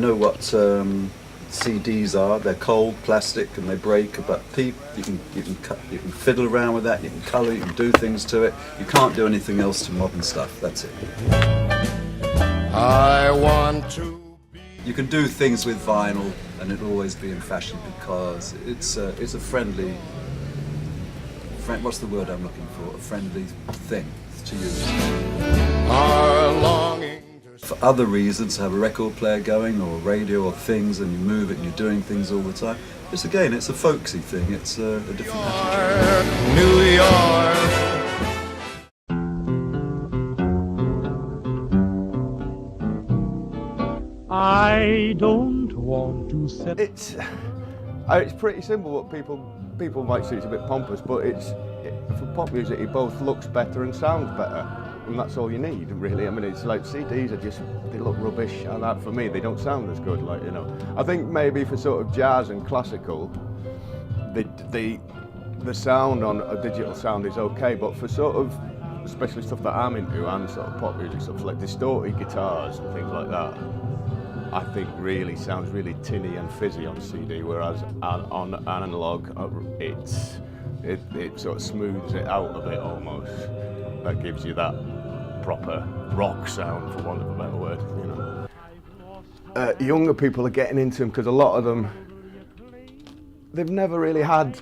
know what CDs are. They're cold, plastic, and they break. But you can fiddle around with that. You can colour. You can do things to it. You can't do anything else to modern stuff. That's it. I want to. You can do things with vinyl, and it'll always be in fashion because it's a friendly. What's the word I'm looking for? A friendly thing to use. Our longing. For other reasons, have a record player going or a radio or things, and you move it and you're doing things all the time. It's a folksy thing. It's a different attitude. New York. I don't want to set. It's pretty simple. What people might see it's a bit pompous, but for pop music it both looks better and sounds better, and that's all you need, really. I mean, it's like CDs they look rubbish, and that for me they don't sound as good. Like, you know, I think maybe for sort of jazz and classical, the sound on a digital sound is okay, but for sort of especially stuff that I'm into and sort of pop music stuff like distorted guitars and things like that, I think really sounds really tinny and fizzy on CD, whereas on analog it sort of smooths it out a bit almost. That gives you that proper rock sound, for want of a better word, you know. Younger people are getting into them because a lot of them, they've never really had,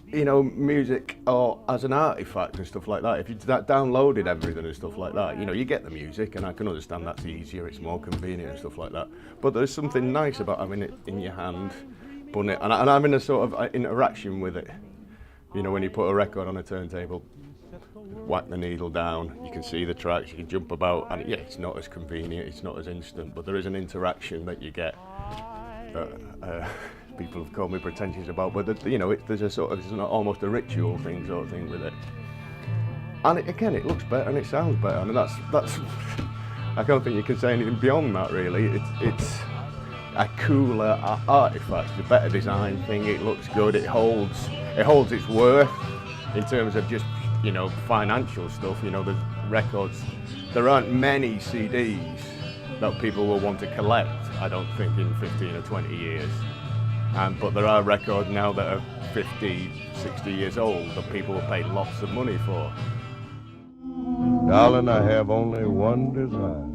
you know, music or as an artifact and stuff like that. If you downloaded everything and stuff like that, you know, you get the music, and I can understand that's easier, it's more convenient and stuff like that. But there's something nice about having it in your hand, putting it, and having a sort of interaction with it. You know, when you put a record on a turntable, whack the needle down, you can see the tracks, you can jump about, and yeah, it's not as convenient, it's not as instant, but there is an interaction that you get that people have called me pretentious about, but you know, there's a sort of, it's almost a ritual thing sort of thing with it. And again, it looks better and it sounds better, and that's I don't think you can say anything beyond that, really. It's a cooler artifact, a better design thing, it looks good, it holds its worth in terms of just, you know, financial stuff. You know, the records, there aren't many CDs that people will want to collect, I don't think, in 15 or 20 years. But there are records now that are 50, 60 years old that people will pay lots of money for. Darling, I have only one desire.